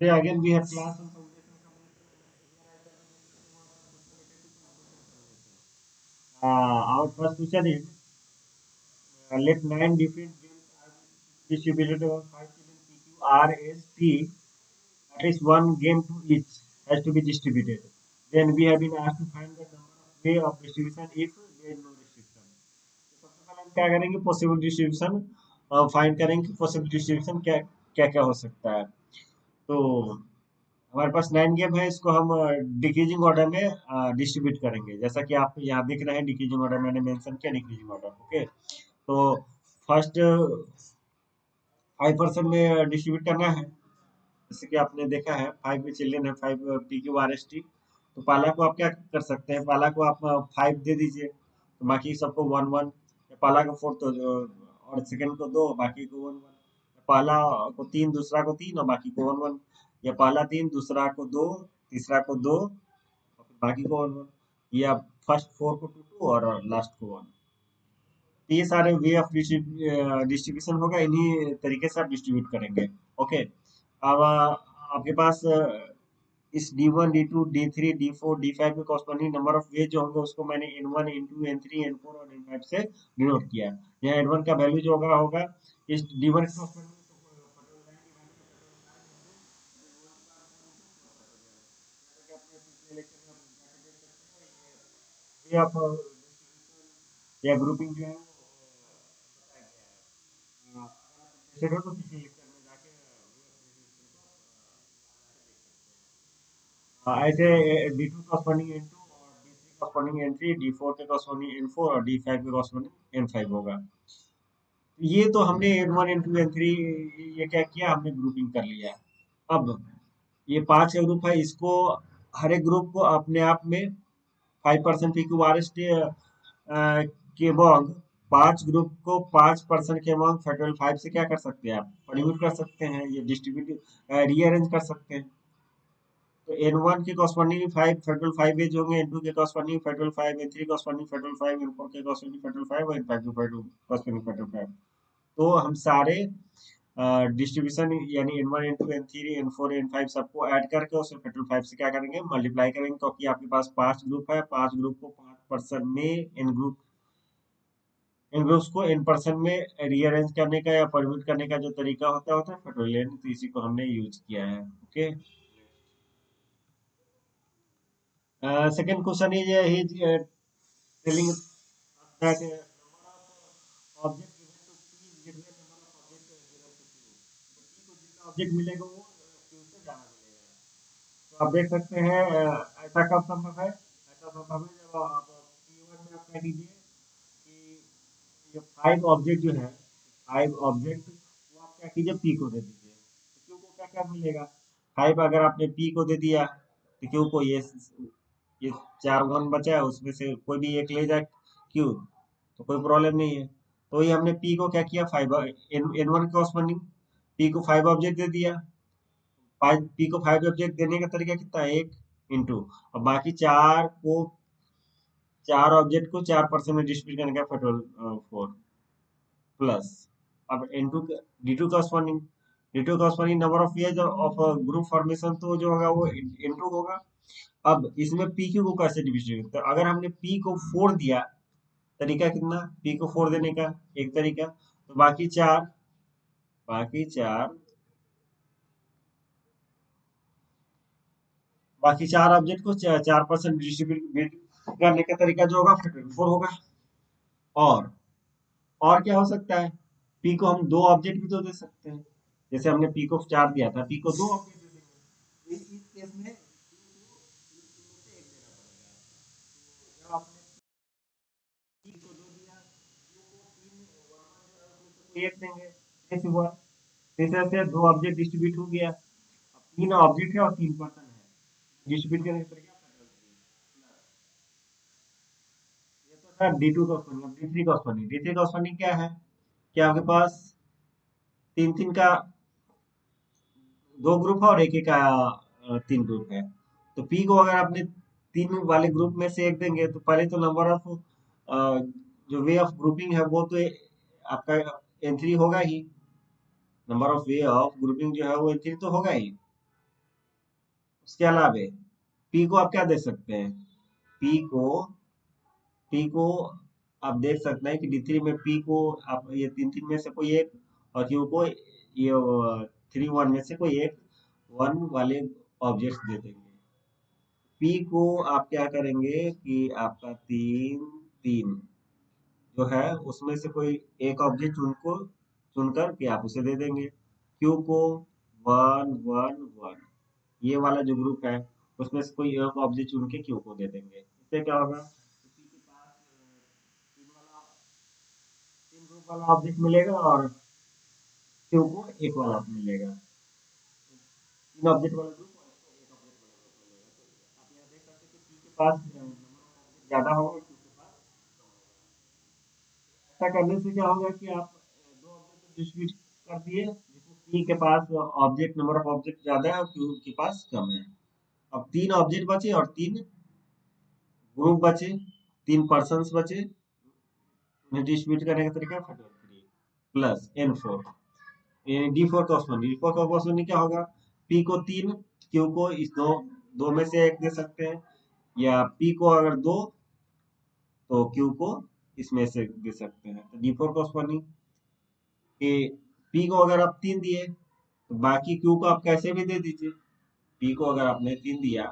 Today again we have class on foundation our first question is let nine different games are distributed over 5 children PQRST. At least one game to each has to be distributed. Then we have been asked to find the number of way of distribution if there is no restriction. तो सबसे पहले हम क्या करेंगे possible distribution find करेंगे possible distribution क्या क्या क्या हो सकता है तो हमारे पास 9 गेम है इसको हम डिक्रीजिंग ऑर्डर में डिस्ट्रीब्यूट करेंगे जैसा कि आप यहाँ देख रहे हैं डिक्रीजिंग ऑर्डर मैंने मेंशन किया डिक्रीजिंग ऑर्डर ओके तो फर्स्ट 5% में डिस्ट्रीब्यूट करना है जैसे कि आपने देखा है 5 में चिल्ड्रन है 5 PQRST तो पाला को आप क्या कर सकते हैं पाला को आप 5 दे दीजिए तो बाकी सबको 1 1 पाला को 4 तो और सेकंड को 2 बाकी को 1 1 पहला को 3 दूसरा को 3 और बाकी को 1 1 या पहला 3 दूसरा को 2 तीसरा को 2 और फिर बाकी को 1 1 या फर्स्ट 4 को 2 2 और लास्ट को 1 तो ये सारे वे ऑफ डिस्ट्रीब्यूशन होगा इन्हीं तरीके से आप डिस्ट्रीब्यूट करेंगे ओके अब आपके पास इस D1 D2 D3 D4 D5 के कॉरस्पॉन्डिंग नंबर ऑफ वे जो होंगे उसको मैंने N1 N2 N3 N4 और N5 से डिनोट किया यहाँ N1 का वैल्यू जो होगा इस D1 के कॉरस्पॉन्डिंग वे ऑफ या ग्रुपिंग जो है वो बताया गया है अगर आप इंटरेस्टेड हो तो किसी लेक्चर में जाके ऐसे D2 कॉरस्पॉन्डिंग N2 और D3 कॉरस्पॉन्डिंग N3 D4 के कॉरस्पॉन्डिंग N4 और D5 के कॉरस्पॉन्डिंग N5 होगा ये तो हमने N1 N2 N3 ये क्या किया हमने ग्रुपिंग कर लिया अब ये 5 का ग्रुप है इसको हर एक ग्रुप को अपने आप में 5% PQRS के अमोंग 5 ग्रुप को 5% के अमोंग फैक्टोरियल 5 से क्या कर सकते हैं आप डिस्ट्रीब्यूट कर सकते हैं ये डिस्ट्रीब्यूट रीअरेंज कर सकते हैं तो N1 के कॉरस्पॉन्डिंग 5 फैक्टोरियल 5 एज होंगे N2 के corresponding factorial 5 N3 corresponding factorial 5 N4 के कॉरस्पॉन्डिंग फैक्टोरियल 5 और N5 के कॉरस्पॉन्डिंग फैक्टोरियल 5 तो हम सारे डिस्ट्रीब्यूशन यानी N1 N2 N3 N4 N5 सबको ऐड करके उसे फैक्टोरियल 5 से क्या करेंगे मल्टीप्लाई करेंगे क्योंकि आपके पास 5 ग्रुप है 5 ग्रुप को 5% में इन ग्रुप्स को इन पर्सन में रीअरेंज करने का या परम्यूट करने का जो तरीका होता है फैक्टोरियल तो इसी को हमने यूज किया है okay second question is he telling that object given to p is greater than number of object given to q तो p को जितना ऑब्जेक्ट मिलेगा वो q से ज्यादा मिलेगा तो आप देख सकते हैं ऐसा कब संभव है ऐसा संभव है जब आप p1 में आप कह दीजिए कि ये 5 ऑब्जेक्ट जो है 5 ऑब्जेक्ट वो आप क्या कीजिए p को दे दीजिए तो q को क्या क्या मिलेगा 5 अगर आपने p को दे दिया तो q को ये 4 1 बचा है उसमें से कोई भी एक ले जाए q तो कोई प्रॉब्लम नहीं है तो ये हमने p को क्या किया 5 N1 कॉरस्पॉन्डिंग p को 5 ऑब्जेक्ट दे दिया 5 p को 5 ऑब्जेक्ट देने का तरीका कितना है एक इंटू और बाकी 4 ऑब्जेक्ट को 4% में डिस्ट्रीब्यूट करने का फैक्टोरियल 4 प्लस अब N2 D2 corresponding D2 corresponding number of years of group formation तो जो होगा वो N2 होगा अब इसमें PQ को कैसे डिस्ट्रीब्यूट तो अगर हमने P को 4 दिया तरीका कितना P को 4 देने का एक तरीका तो बाकी चार ऑब्जेक्ट को 4% डिस्ट्रीब्यूट करने का तरीका जो होगा 4 होगा और और क्या हो सकता है पी को हम 2 ऑब्जेक्ट भी तो दे सकते हैं जैसे हमने पी को 4 दिया था पी को 2 ऑब्जेक्ट दे देंगे इस केस में जब आपने पी को 2 दिया तो एक देंगे कैसे हुआ जैसे से 2 ऑब्जेक्ट डिस्ट्रीब्यूट हो गया अब 3 ऑब्जेक्ट है और 3 पर्सन है डिस्ट्रीब्यूट करने का तरीका ये तो था D2 कॉस्पॉन्डिंग अब D3 कॉस्पॉन्डिंग क्या है कि आपके पास 3 3 का 2 ग्रुप है और एक एक का 3 ग्रुप है तो पी को अगर आपने 3 वाले ग्रुप में से एक देंगे तो पहले तो नंबर ऑफ जो वे ऑफ ग्रुपिंग है वो तो आपका N3 होगा ही number of way of grouping जो है वो N3 तो होगा ही उसके अलावे पी को आप क्या दे सकते हैं, पी को पी को आप देख सकते हैं कि D3 में पी को आप ये तीन तीन में से कोई एक, और क्यू को ये 3 1 में से कोई एक 1 वाले ऑब्जेक्ट दे देंगे। पी को आप क्या करेंगे कि आपका 3 3 जो है उसमें से कोई एक ऑब्जेक्ट चुनकर के आप उसे दे देंगे। क्यू को 1 1 1 ये वाला जो ग्रुप है उसमें से कोई एक ऑब्जेक्ट चुन के क्यू को दे देंगे। इससे क्या होगा, पी के पास तीन ग्रुप वाला ऑब्जेक्ट मिलेगा और क्यू को एक वाला मिलेगा। तीन ऑब्जेक्ट वाला ग्रुप और इसको एक ऑब्जेक्ट वाला ग्रुप मिलेगा। तो आप यहाँ देख सकते हैं कि पी के पास नंबर ऑफ ऑब्जेक्ट ज्यादा होगा, क्यू के पास कम होगा। ऐसा करने से क्या होगा कि आप दो ऑब्जेक्ट डिस्ट्रीब्यूट कर दिए जिसमें पी के पास ऑब्जेक्ट नंबर ऑफ ऑब्जेक्ट ज्यादा है और क्यू के पास कम है। अब तीन ऑब्जेक्ट बचे और तीन ग्रुप बचे, तीन पर्सन्स बचे, उन्हें डिस्ट्रीब्यूट करने का तरीका 3 प्लस N4 यानी D4 कॉस्मोनी। D4 का कॉस्मोनी क्या होगा, P को 3, Q को इस दो दो में से एक दे सकते हैं, या P को अगर 2 तो Q को इसमें से दे सकते हैं। तो D4 कॉस्मोनी कि P को अगर आप 3 दिए तो बाकी Q को आप कैसे भी दे दीजिए। P को अगर आपने 3 दिया,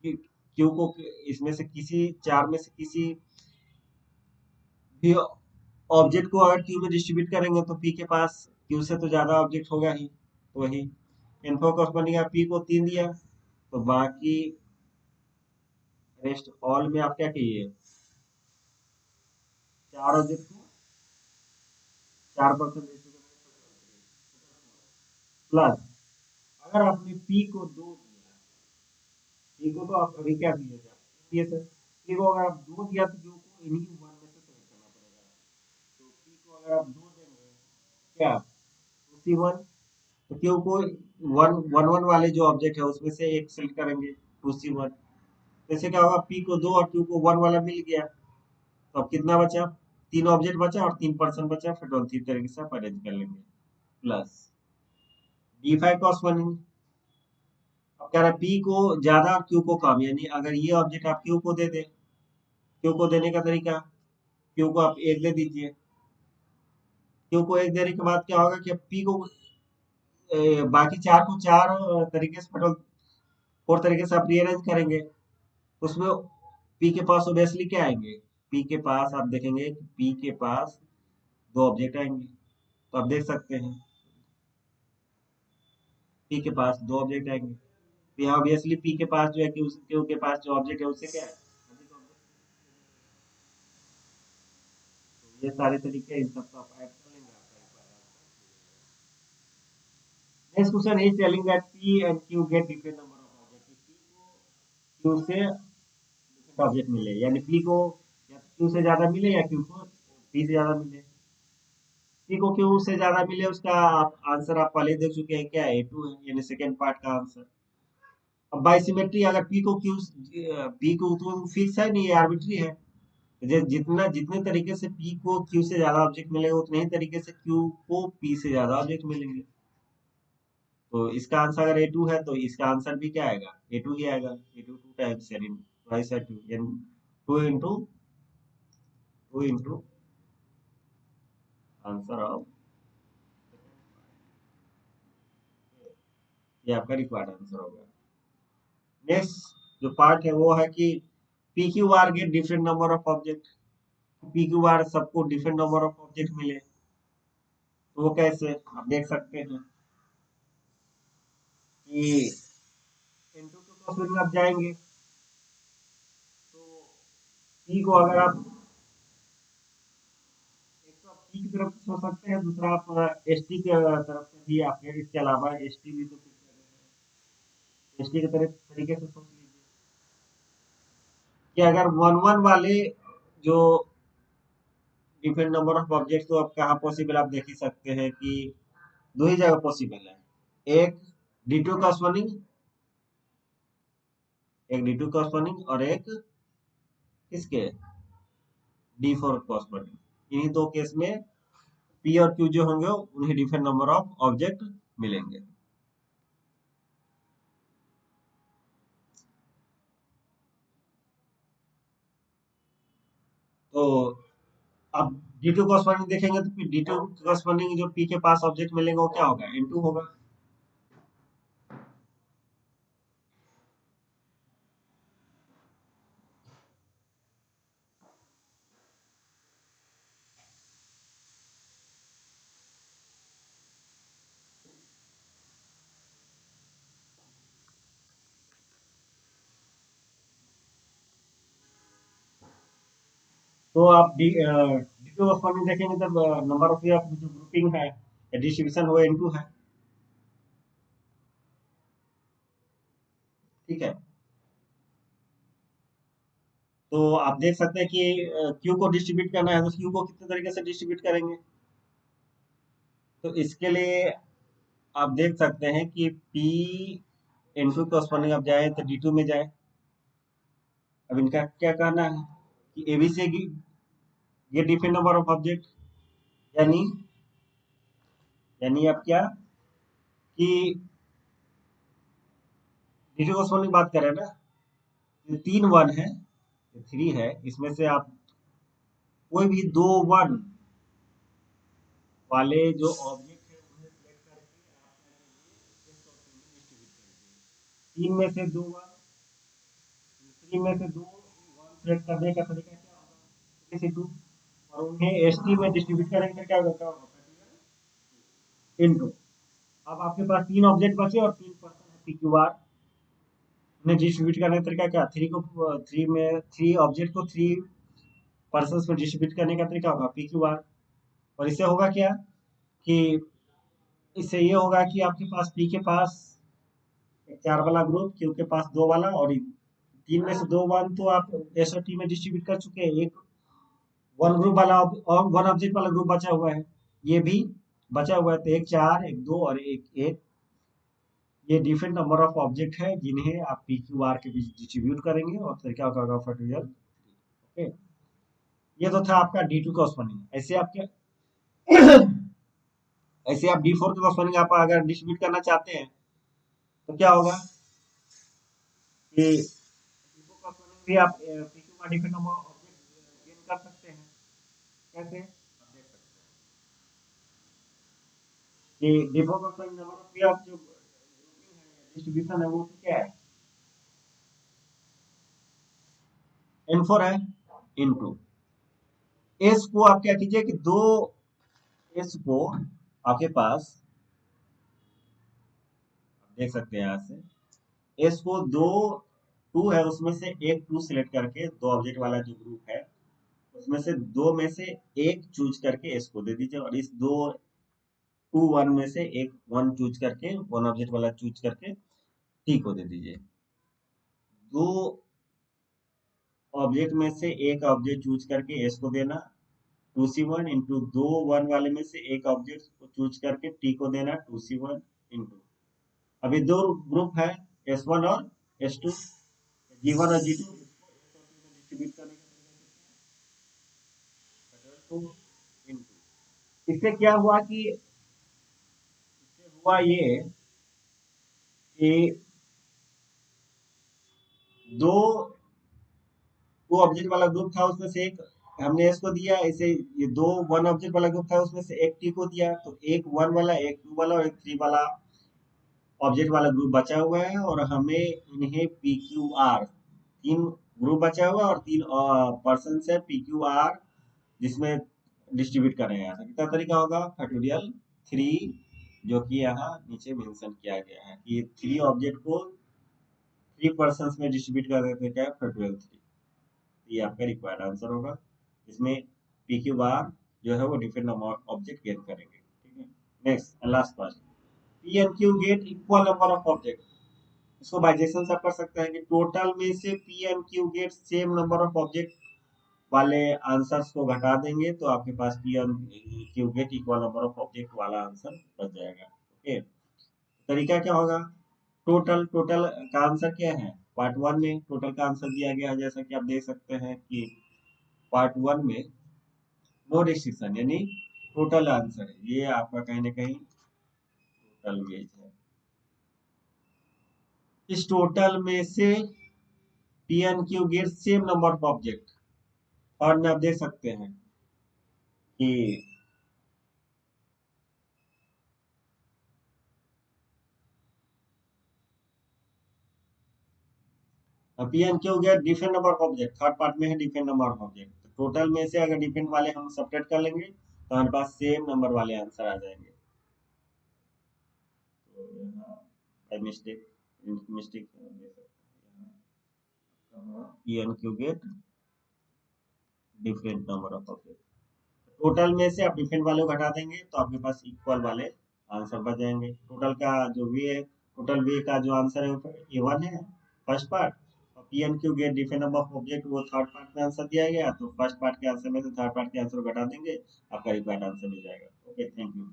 Q को इसमें से किसी चार में से किसी भी ऑब्जेक्ट को अगर क्यू में डिस्ट्रीब्यूट करेंगे तो पी के पास क्यू से तो ज्यादा ऑब्जेक्ट होगा ही, तो वही इन्फो कॉस्ट बनेगा। पी को 3 दिया तो बाकी रेस्ट ऑल में आप क्या कहिए, चार ऑब्जेक्ट को 4% प्लस अगर आपने पी को 2 दिया, पी को तो आप अभी क्या दिए थे, दिए थे, पी को अगर आप 2 दिया तो क्यू को इन्हीं 1 में से सेलेक्ट करना पड़ेगा। तो पी को अगर आप 2 देंगे क्या, उसी 1, तो क्यू को 1 1 1 वाले जो ऑब्जेक्ट है उसमें से एक सेलेक्ट करेंगे 2C1। जैसे क्या होगा, पी को 2 और क्यू को 1 वाला मिल गया, तो अब कितना बचा, तीन ऑब्जेक्ट बचा और 3% बचा, फिर उसी तरीके से आप अरेंज कर लेंगे। प्लस D5 कॉस बनेंगे। अब कह रहा है पी को ज्यादा और क्यू को कम, यानी अगर ये ऑब्जेक्ट आप क्यू को दे दे, क्यू को देने का तरीका, क्यू को आप एक दे दीजिए। क्यू को एक देने के बाद क्या होगा कि पी को बाकी चार को चार तरीके से फोर तरीके से आप रीअरेंज करेंगे, उसमें पी के पास ओबियसली क्या आएंगे, पी के पास आप देखेंगे कि पी के पास दो ऑब्जेक्ट आएंगे। तो आप देख सकते हैं पी के पास दो ऑब्जेक्ट आएंगे, तो यहाँ ऑब्वियसली पी के पास जो है कि क्यू के पास जो ऑब्जेक्ट है उससे क्या है अधिक ऑब्जेक्ट। तो ये सारे तरीके इन सबको आप ऐड कर लेंगे, आपका required answer. Next question is telling that P and Q get different number of object. P को क्यू से डिफरेंट ऑब्जेक्ट मिले, यानी पी को या क्यू से ज्यादा मिले या क्यू को पी से ज्यादा मिले। पी को क्यू से ज्यादा मिले उसका आप आंसर आप पहले देख चुके हैं, क्या है A2 है, यानी सेकेंड पार्ट का आंसर। अब बाई सिमेट्री अगर पी को तो फिक्स है नहीं, आर्बिट्री है। जितना जितने तरीके से पी को क्यू से ज्यादा ऑब्जेक्ट मिलेगा उतने ही तरीके से क्यू को पी से ज्यादा ऑब्जेक्ट मिलेंगे। तो इसका आंसर अगर A2 है तो इसका आंसर भी क्या आएगा, A2 ही आएगा। A2 टू टाइम्स यानी ट्वाइस है 2, यानी 2 इंटू आंसर ऑफ, ये आपका रिक्वायर्ड आंसर होगा। नेक्स्ट जो पार्ट है वो है कि P Q are get different number of object. P Q R सबको डिफरेंट नंबर ऑफ ऑब्जेक्ट मिले, तो वो कैसे आप देख सकते हैं कि इनटू टू क्वेश्चन में आप जाएंगे तो पी को अगर आप एक तो आप पी की तरफ से सोच सकते हैं, दूसरा आप एस टी की तरफ से भी, आप इसके अलावा एस टी भी तो एस टी की तरफ तरीके से सोच लीजिए कि अगर 1 1 वाले जो डिफरेंट नंबर ऑफ ऑब्जेक्ट, तो अब कहाँ पॉसिबल आप देख ही सकते हैं कि दो ही जगह पॉसिबल है। एक D2 कॉस्पनिंग, एक D2 कॉस्पनिंग और एक किसके D4 कॉस्पनिंग। इन्हीं दो केस में P और Q जो होंगे उन्हें डिफरेंट नंबर ऑफ ऑब्जेक्ट मिलेंगे। तो अब डी टू कॉस्पॉन्डिंग देखेंगे तो डी टू कॉस्पॉन्डिंग जो पी के पास ऑब्जेक्ट मिलेगा वो क्या होगा, इन टू होगा। तो आप डी टू कॉस्पॉन्डिंग देखेंगे तब नंबर ऑफ जो ग्रुपिंग है या डिस्ट्रीब्यूशन वो इन टू है। ठीक है, तो आप देख सकते हैं कि क्यू को डिस्ट्रीब्यूट करना है तो क्यू को कितने तरीके से डिस्ट्रीब्यूट करेंगे। तो इसके लिए आप देख सकते हैं कि पी इनटू कॉस्पॉन्डिंग आप जाए तो डी टू में जाए। अब इनका क्या कहना है कि एबी से ये डिफरेंट नंबर ऑफ ऑब्जेक्ट, यानी यानी आप क्या कि डी टू कॉस्पॉन्डिंग बात करें ना, ये तीन वन है, थ्री है, इसमें से आप कोई भी दो वन वाले जो ऑब्जेक्ट है उन्हें सिलेक्ट करके आप तीन में से दो वन, थ्री में से दो वन सिलेक्ट करने का तरीका क्या होगा, थ्री से टू, और उन्हें एस टी में डिस्ट्रीब्यूट करेंगे तो क्या होगा इनटू। अब आपके पास तीन ऑब्जेक्ट बचे और तीन पर्सन है पी क्यू आर, उन्हें डिस्ट्रीब्यूट करने का तरीका क्या, थ्री ऑब्जेक्ट को थ्री पर्सन में डिस्ट्रीब्यूट करने का तरीका होगा पी क्यू आर। और इससे होगा क्या कि इससे ये होगा कि आपके पास पी के पास एक चार वाला ग्रुप, क्यू के पास दो वाला, और तीन में से दो वन तो आप एस और टी में डिस्ट्रीब्यूट कर चुके हैं, एक वन ग्रुप वाला और वन ऑब्जेक्ट वाला ग्रुप बचा हुआ है, ये भी बचा हुआ है। तो एक चार, एक दो और एक एक, ये डिफरेंट नंबर ऑफ ऑब्जेक्ट है जिन्हें आप पी क्यू आर के बीच डिस्ट्रीब्यूट करेंगे और तरीका होगा फॉर रियल। ओके, ये तो था आपका डी टू कॉस्पॉन्डिंग। ऐसे आपके ऐसे आप डी फोर के कॉस्पॉन्डिंग आप अगर डिस्ट्रीब्यूट करना चाहते हैं तो क्या होगा कि डी फोर कॉस्पॉन्डिंग भी आप P Q R different number of object gain कर सकते हैं। कैसे, आप देख सकते हैं कि D four corresponding number of भी आप जो डिस्ट्रीब्यूशन है वो क्या है, एन फोर है इनटू एस को आप क्या कीजिए कि दो एस को आपके पास देख सकते हैं यहाँ से एस को दो टू है उसमें से एक टू सिलेक्ट करके दो ऑब्जेक्ट वाला जो ग्रुप है उसमें से दो में से एक चूज करके एस को दे दीजिए, और इस दो टू वन में से एक वन चूज करके वन ऑब्जेक्ट वाला चूज करके टी को दे दीजिए। दो ऑब्जेक्ट में से एक ऑब्जेक्ट चूज करके एस को देना, टू सी वन इंटू दो वन वाले में से एक ऑब्जेक्ट को चूज करके टी को देना टू सी वन इंटू, अभी दो ग्रुप है एस वन और एस टू, जी वन और जी टू डिस्ट्रीब्यूट करने का टू इंटू। इससे क्या हुआ कि इससे हुआ ये कि दो टू ऑब्जेक्ट वाला ग्रुप था उसमें से एक हमने इसको दिया, इसे ये दो वन ऑब्जेक्ट वाला ग्रुप था उसमें से एक टी को दिया, तो एक वन वाला, एक टू वाला और एक थ्री वाला ऑब्जेक्ट वाला ग्रुप बचा हुआ है, और हमें इन्हें पी क्यू आर तीन ग्रुप बचा हुआ है और तीन पर्सन है पी क्यू आर जिसमें डिस्ट्रीब्यूट कर रहे हैं। ऐसा कितना तरीका होगा, फैक्टोरियल थ्री, जो कि यहाँ नीचे मेंशन किया गया है कि थ्री ऑब्जेक्ट को थ्री पर्सन में डिस्ट्रीब्यूट कर देते हैं, क्या फैक्टोरियल थ्री। ये आपका रिक्वायर्ड आंसर होगा। इसमें पी क्यू आर जो है वो डिफरेंट नंबर ऑब्जेक्ट गेट करेंगे। ठीक है, next last question, P and Q get equal number of object. इसको बाइजेक्शन से आप कर सकते हैं कि टोटल में से P and Q get same number of object वाले आंसर्स को घटा देंगे तो आपके पास P and Q get equal number of object वाला आंसर बच जाएगा। ओके, तरीका क्या होगा, टोटल टोटल का आंसर क्या है, पार्ट वन में टोटल का आंसर दिया गया है जैसा कि आप देख सकते हैं कि पार्ट वन में नो रिस्ट्रिक्शन यानी टोटल आंसर है, ये आपका कहीं ना कहीं टोटल वेज है। इस टोटल में से P and Q get same number of object, और में आप देख सकते हैं कि P and Q get different number of object, third part में है different number of object. Total में से अगर डिफरेंट वाले हम सेपरेट कर लेंगे तो हमारे पास सेम नंबर वाले आंसर आ जाएंगे। तो यहाँ mistake mistake P and Q get different number of object. Total में से आप डिफरेंट वाले को घटा देंगे तो आपके पास इक्वल वाले आंसर बच जाएंगे। टोटल का जो वे है, टोटल वे का जो आंसर है वो ए वन है फर्स्ट पार्ट, और P and Q get different number of object वो थर्ड पार्ट में आंसर दिया गया, तो फर्स्ट पार्ट के आंसर में से थर्ड पार्ट के आंसर को घटा देंगे, आपका रिक्वायर्ड आंसर मिल जाएगा। Okay, thank you.